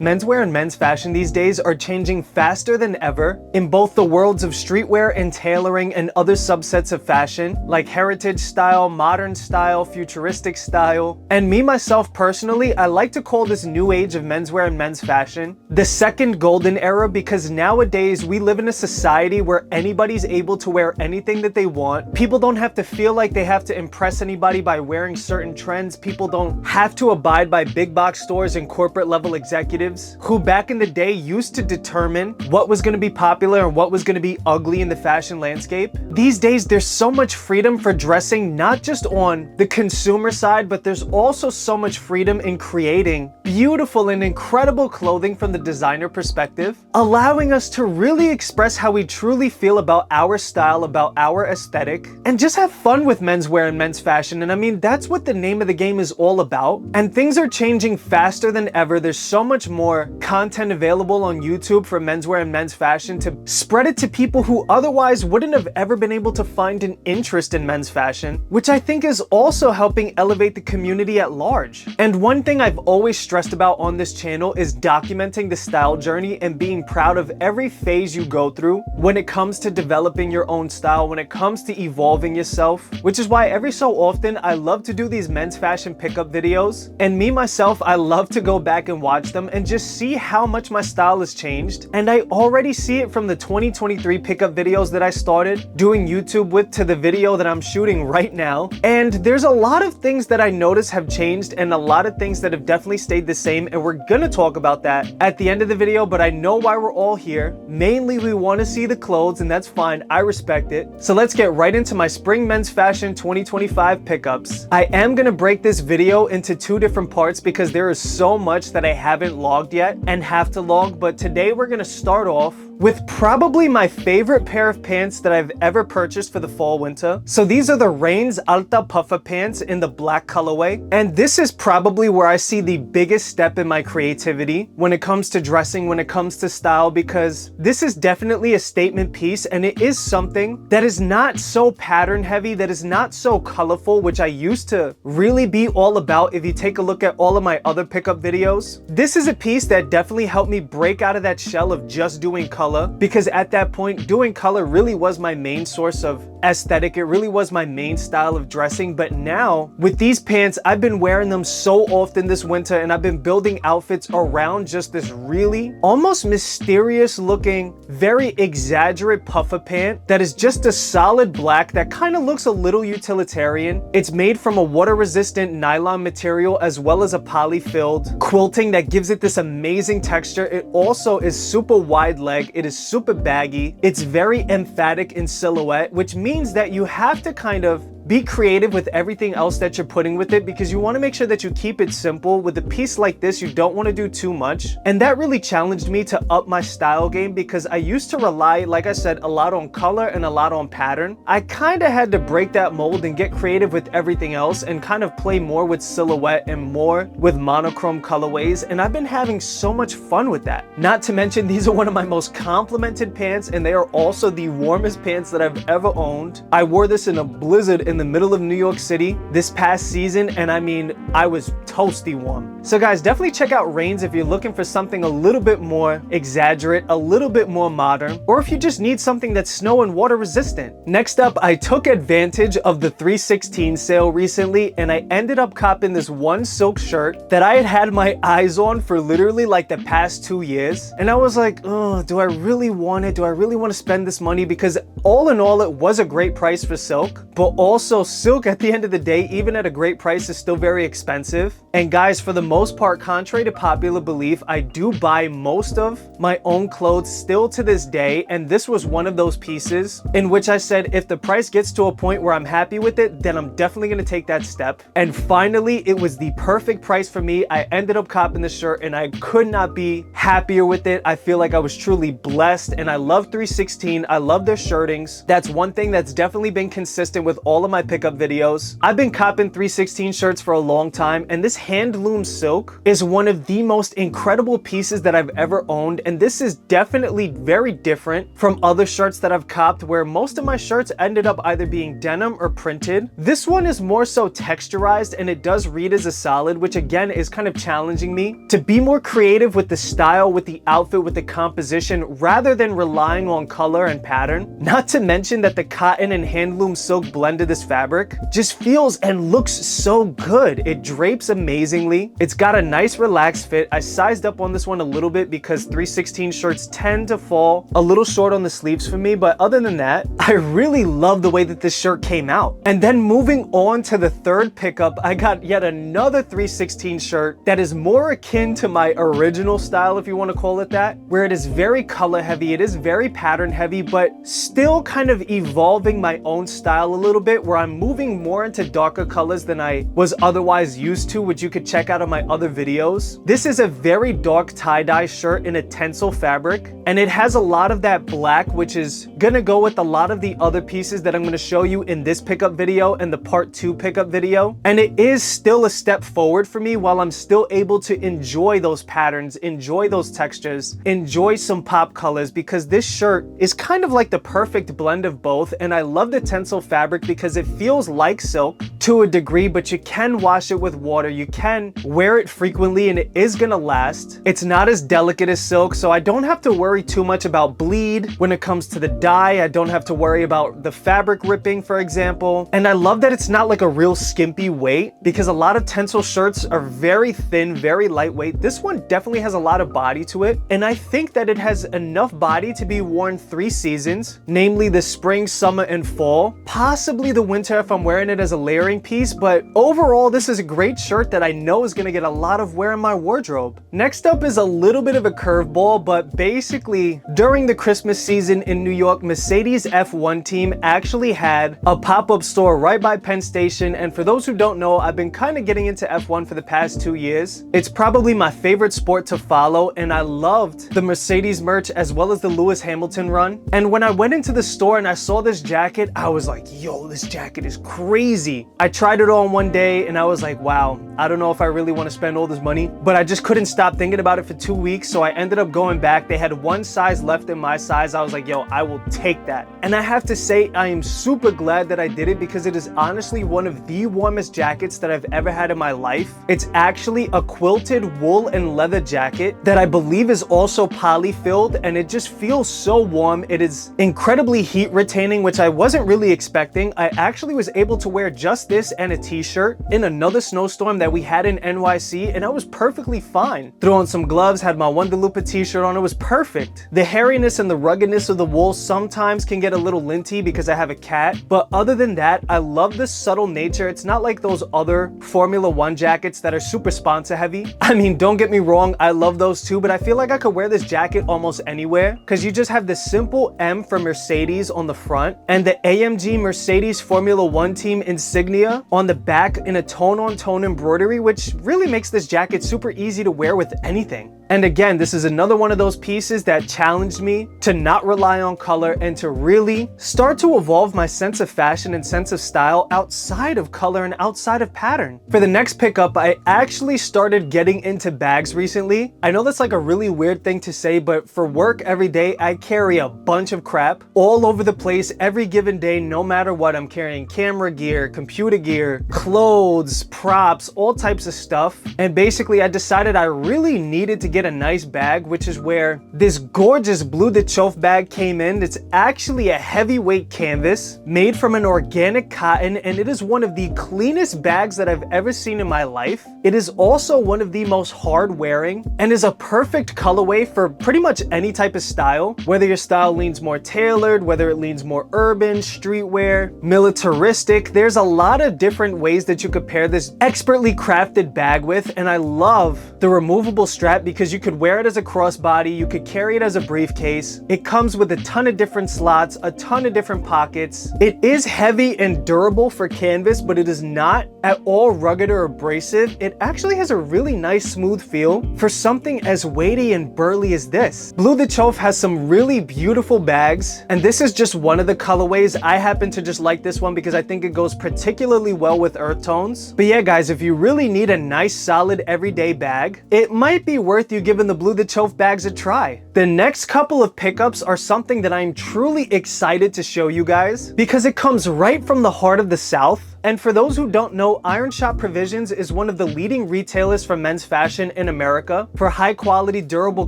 Menswear and men's fashion these days are changing faster than ever in both the worlds of streetwear and tailoring and other subsets of fashion like heritage style, modern style, futuristic style. And me myself personally, I like to call this new age of menswear and men's fashion the second golden era, because nowadays we live in a society where anybody's able to wear anything that they want. People don't have to feel like they have to impress anybody by wearing certain trends. People don't have to abide by big box stores and corporate level executives who back in the day used to determine what was going to be popular and what was going to be ugly in the fashion landscape. These days, there's so much freedom for dressing, not just on the consumer side, but there's also so much freedom in creating beautiful and incredible clothing from the designer perspective, allowing us to really express how we truly feel about our style, about our aesthetic, and just have fun with menswear and men's fashion. And I mean, that's what the name of the game is all about. And things are changing faster than ever. There's so much more content available on YouTube for menswear and men's fashion to spread it to people who otherwise wouldn't have ever been able to find an interest in men's fashion, which I think is also helping elevate the community at large. And one thing I've always stressed about on this channel is documenting the style journey and being proud of every phase you go through when it comes to developing your own style, when it comes to evolving yourself, which is why every so often I love to do these men's fashion pickup videos. And me myself, I love to go back and watch them and just see how much my style has changed. And I already see it from the 2023 pickup videos that I started doing YouTube with to the video that I'm shooting right now. And there's a lot of things that I notice have changed and a lot of things that have definitely stayed the same, and we're gonna talk about that at the end of the video. But I know why we're all here. Mainly we want to see the clothes, and that's fine, I respect it. So let's get right into my spring men's fashion 2025 pickups. I am gonna break this video into two different parts because there is so much that I haven't logged yet and have to log, but today we're gonna start off with probably my favorite pair of pants that I've ever purchased for the fall winter. So these are the Rains Alta puffer pants in the black colorway, and this is probably where I see the biggest step in my creativity when it comes to dressing, when it comes to style, because this is definitely a statement piece, and it is something that is not so pattern heavy, that is not so colorful, which I used to really be all about. If you take a look at all of my other pickup videos, this is a piece that definitely helped me break out of that shell of just doing color, because at that point doing color really was my main source of aesthetic. It really was my main style of dressing. But now with these pants, I've been wearing them so often this winter, and I've been building outfits around just this really almost mysterious looking, very exaggerate puffer pant that is just a solid black that kind of looks a little utilitarian. It's made from a water resistant nylon material as well as a poly filled quilting that gives it this amazing texture. It also is super wide leg. It is super baggy. It's very emphatic in silhouette, which means that you have to kind of be creative with everything else that you're putting with it, because you want to make sure that you keep it simple. With a piece like this, you don't want to do too much. And that really challenged me to up my style game, because I used to rely, like I said, a lot on color and a lot on pattern. I kind of had to break that mold and get creative with everything else and kind of play more with silhouette and more with monochrome colorways. And I've been having so much fun with that. Not to mention, these are one of my most complimented pants, and they are also the warmest pants that I've ever owned. I wore this in a blizzard in the middle of New York City this past season, and I mean, I was toasty warm. So guys, definitely check out Rains if you're looking for something a little bit more exaggerate, a little bit more modern, or if you just need something that's snow and water resistant. Next up, I took advantage of the 3sixteen sale recently, and I ended up copping this one silk shirt that I had my eyes on for literally like the past 2 years. And I was like, oh, do I really want it? Do I really want to spend this money? Because all in all, it was a great price for silk, but also silk at the end of the day, even at a great price, is still very expensive. And guys, for the most part, contrary to popular belief, I do buy most of my own clothes still to this day, and this was one of those pieces in which I said, if the price gets to a point where I'm happy with it, then I'm definitely going to take that step. And finally, it was the perfect price for me. I ended up copping the shirt, and I could not be happier with it. I feel like I was truly blessed, and I love 316. I love their shirtings. That's one thing that's definitely been consistent with all of my pickup videos. I've been copping 316 shirts for a long time, and this Handloom silk is one of the most incredible pieces that I've ever owned, and this is definitely very different from other shirts that I've copped, where most of my shirts ended up either being denim or printed. This one is more so texturized, and it does read as a solid, which again is kind of challenging me to be more creative with the style, with the outfit, with the composition, rather than relying on color and pattern. Not to mention that the cotton and Handloom silk blend of this fabric just feels and looks so good. It drapes amazingly. It's got a nice relaxed fit. I sized up on this one a little bit because 316 shirts tend to fall a little short on the sleeves for me, but other than that, I really love the way that this shirt came out. And then moving on to the third pickup, I got yet another 316 shirt that is more akin to my original style, if you want to call it that, where it is very color heavy, it is very pattern heavy, but still kind of evolving my own style a little bit, where I'm moving more into darker colors than I was otherwise used to, which you could check out on my other videos. This is a very dark tie-dye shirt in a Tencel fabric, and it has a lot of that black, which is gonna go with a lot of the other pieces that I'm gonna show you in this pickup video and the part 2 pickup video. And it is still a step forward for me, while I'm still able to enjoy those patterns, enjoy those textures, enjoy some pop colors, because this shirt is kind of like the perfect blend of both. And I love the Tencel fabric because it feels like silk to a degree, but you can wash it with water, you can wear it frequently, and it is gonna last. It's not as delicate as silk, so I don't have to worry too much about bleed when it comes to the dye. I don't have to worry about the fabric ripping, for example. And I love that it's not like a real skimpy weight, because a lot of Tencel shirts are very thin, very lightweight. This one definitely has a lot of body to it, and I think that it has enough body to be worn 3 seasons, namely the spring, summer, and fall, possibly the winter if I'm wearing it as a layering piece. But overall, this is a great shirt that I know is gonna get a lot of wear in my wardrobe. Next up is a little bit of a curveball, but basically during the Christmas season in New York, Mercedes F1 team actually had a pop-up store right by Penn Station. And for those who don't know, I've been kind of getting into F1 for the past 2 years. It's probably my favorite sport to follow, and I loved the Mercedes merch as well as the Lewis Hamilton run. And when I went into the store and I saw this jacket, I was like, yo, this jacket is crazy. I tried it on one day and I was like, wow, I don't know if I really want to spend all this money, but I just couldn't stop thinking about it for 2 weeks. So I ended up going back. They had one size left in my size. I was like, yo, I will take that. And I have to say, I am super glad that I did it, because it is honestly one of the warmest jackets that I've ever had in my life. It's actually a quilted wool and leather jacket that I believe is also poly filled, and it just feels so warm. It is incredibly heat retaining, which I wasn't really expecting. I actually was able to wear just this and a t-shirt in another snowstorm that we had in NYC, and I was perfectly fine. Threw on some gloves, had my Wonderloopa t-shirt on, it was perfect. The hairiness and the ruggedness of the wool sometimes can get a little linty because I have a cat, but other than that, I love the subtle nature. It's not like those other Formula One jackets that are super sponsor heavy. I mean, don't get me wrong, I love those too, but I feel like I could wear this jacket almost anywhere, because you just have the simple M for Mercedes on the front and the AMG Mercedes Formula One team insignia on the back in a tone-on-tone embroidery, which really makes this jacket super easy to wear with anything. And again, this is another one of those pieces that challenged me to not rely on color and to really start to evolve my sense of fashion and sense of style outside of color and outside of pattern. For the next pickup, I actually started getting into bags recently. I know that's like a really weird thing to say, but for work every day, I carry a bunch of crap all over the place every given day. No matter what, I'm carrying camera gear, computer gear, clothes, props, all types of stuff. And basically I decided I really needed to get a nice bag, which is where this gorgeous Bleu de Chauffe bag came in. It's actually a heavyweight canvas made from an organic cotton, and it is one of the cleanest bags that I've ever seen in my life. It is also one of the most hard wearing and is a perfect colorway for pretty much any type of style, whether your style leans more tailored, whether it leans more urban, streetwear, militaristic. There's a lot of different ways that you could pair this expertly crafted bag with, and I love the removable strap because because you could wear it as a crossbody, you could carry it as a briefcase. It comes with a ton of different slots, a ton of different pockets. It is heavy and durable for canvas, but it is not at all rugged or abrasive. It actually has a really nice smooth feel for something as weighty and burly as this. Bleu de Chauffe has some really beautiful bags, and this is just one of the colorways. I happen to just like this one because I think it goes particularly well with earth tones. But yeah, guys, if you really need a nice solid everyday bag, it might be worth you giving the Bleu de Chauffe bags a try. The next couple of pickups are something that I'm truly excited to show you guys because it comes right from the heart of the South. And for those who don't know, Iron Shop Provisions is one of the leading retailers for men's fashion in America for high quality, durable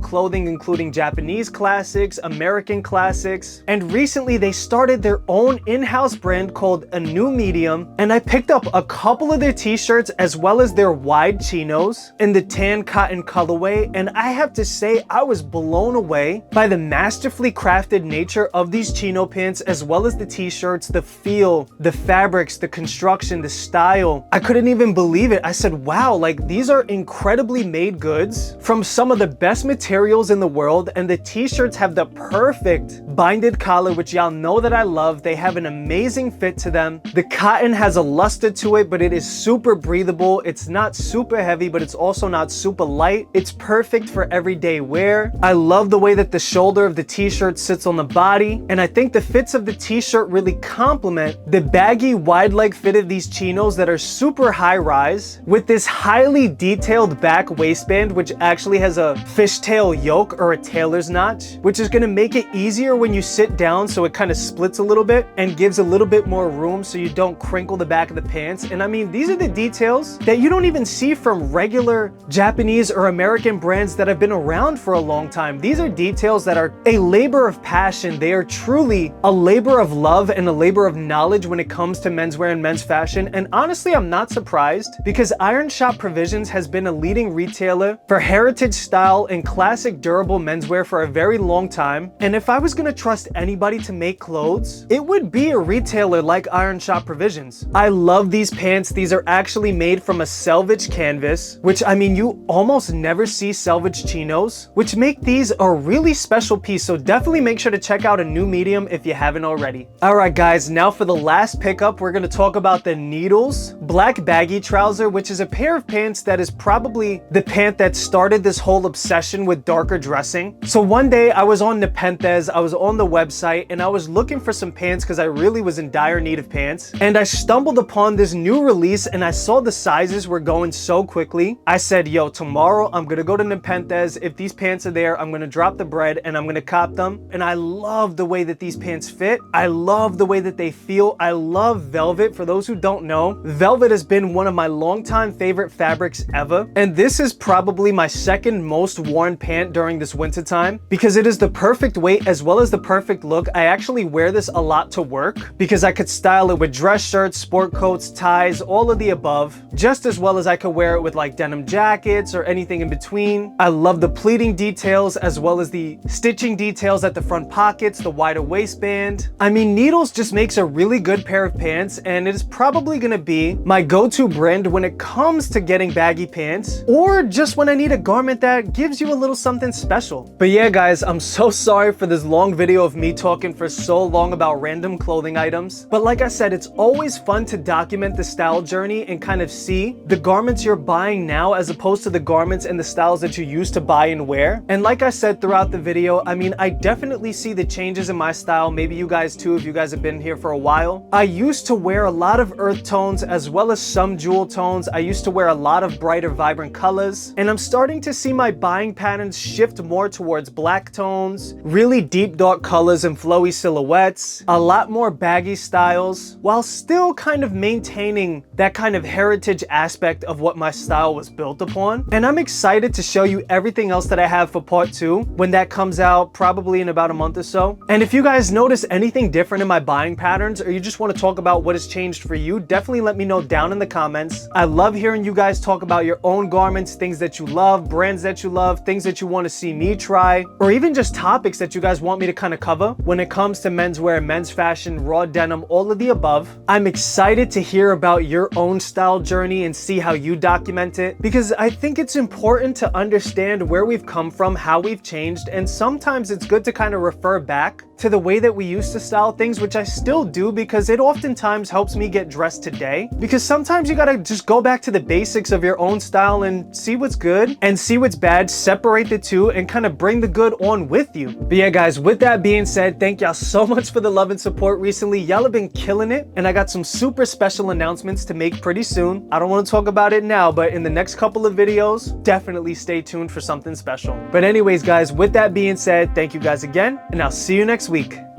clothing, including Japanese classics, American classics. And recently they started their own in-house brand called A New Medium. And I picked up a couple of their t-shirts as well as their wide chinos in the tan cotton colorway. And I have to say, I was blown away by the masterfully crafted nature of these chino pants, as well as the t-shirts, the feel, the fabrics, the construction, the style. I couldn't even believe it. I said, wow, like these are incredibly made goods from some of the best materials in the world, and the t-shirts have the perfect binded collar, which y'all know that I love. They have an amazing fit to them. The cotton has a luster to it, but it is super breathable. It's not super heavy, but it's also not super light. It's perfect for everyday wear. I love the way that the shoulder of the t-shirt sits on the body, and I think the fits of the t-shirt really complement the baggy wide leg fit of these chinos that are super high rise with this highly detailed back waistband, which actually has a fishtail yoke or a tailor's notch, which is going to make it easier when you sit down, so it kind of splits a little bit and gives a little bit more room so you don't crinkle the back of the pants. And I mean, these are the details that you don't even see from regular Japanese or American brands that have been around for a long time. These are details that are a labor of passion. They are truly a labor of love and a labor of knowledge when it comes to menswear and men's fashion. And honestly, I'm not surprised because Iron Shop Provisions has been a leading retailer for heritage style and classic durable menswear for a very long time. And if I was going to trust anybody to make clothes, it would be a retailer like Iron Shop Provisions. I love these pants. These are actually made from a selvage canvas, which I mean, you almost never see selvage chinos, which make these a really special piece. So definitely make sure to check out A New Medium if you haven't already. All right, guys, now for the last pickup, we're going to talk about the Needles black baggy trouser, which is a pair of pants that is probably the pant that started this whole obsession with darker dressing. So one day I was on Nepenthes, I was on the website, and I was looking for some pants because I really was in dire need of pants. And I stumbled upon this new release and I saw the sizes were going so quickly. I said, yo, tomorrow I'm gonna go to Nepenthes. If these pants are there, I'm gonna drop the bread and I'm gonna cop them. And I love the way that these pants fit. I love the way that they feel. I love velvet. For those who don't know, velvet has been one of my longtime favorite fabrics ever, and this is probably my second most worn pant during this winter time because it is the perfect weight as well as the perfect look. I actually wear this a lot to work because I could style it with dress shirts, sport coats, ties, all of the above, just as well as I could wear it with like denim jackets or anything in between. I love the pleating details as well as the stitching details at the front pockets, the wider waistband. I mean, Needles just makes a really good pair of pants, and it is probably gonna be my go-to brand when it comes to getting baggy pants, or just when I need a garment that gives you a little something special. But yeah, guys, I'm so sorry for this long video of me talking for so long about random clothing items. But like I said, it's always fun to document the style journey and kind of see the garments you're buying now as opposed to the garments and the styles that you used to buy and wear. And like I said throughout the video, I mean, I definitely see the changes in my style. Maybe you guys too, if you guys have been here for a while. I used to wear a lot of earth tones as well as some jewel tones. I used to wear a lot of brighter, vibrant colors, and I'm starting to see my buying patterns shift more towards black tones, really deep dark colors and flowy silhouettes, a lot more baggy styles, while still kind of maintaining that kind of heritage aspect of what my style was built upon. And I'm excited to show you everything else that I have for part 2. review when that comes out, probably in about a month or so. And if you guys notice anything different in my buying patterns, or you just want to talk about what has changed for you, definitely let me know down in the comments. I love hearing you guys talk about your own garments, things that you love, brands that you love, things that you want to see me try, or even just topics that you guys want me to kind of cover when it comes to menswear, men's fashion, raw denim, all of the above. I'm excited to hear about your own style journey and see how you document it, because I think it's important to understand where we've come from, how we've changed, and sometimes it's good to kind of refer back to the way that we used to style things, which I still do because it oftentimes helps me get dressed today. Because sometimes you gotta just go back to the basics of your own style and see what's good and see what's bad, separate the two, and kind of bring the good on with you. But yeah, guys, with that being said, thank y'all so much for the love and support recently. Y'all have been killing it, and I got some super special announcements to make pretty soon. I don't want to talk about it now, but in the next couple of videos, definitely stay tuned for something special. But anyways, guys, with that being said, thank you guys again, and I'll see you next week.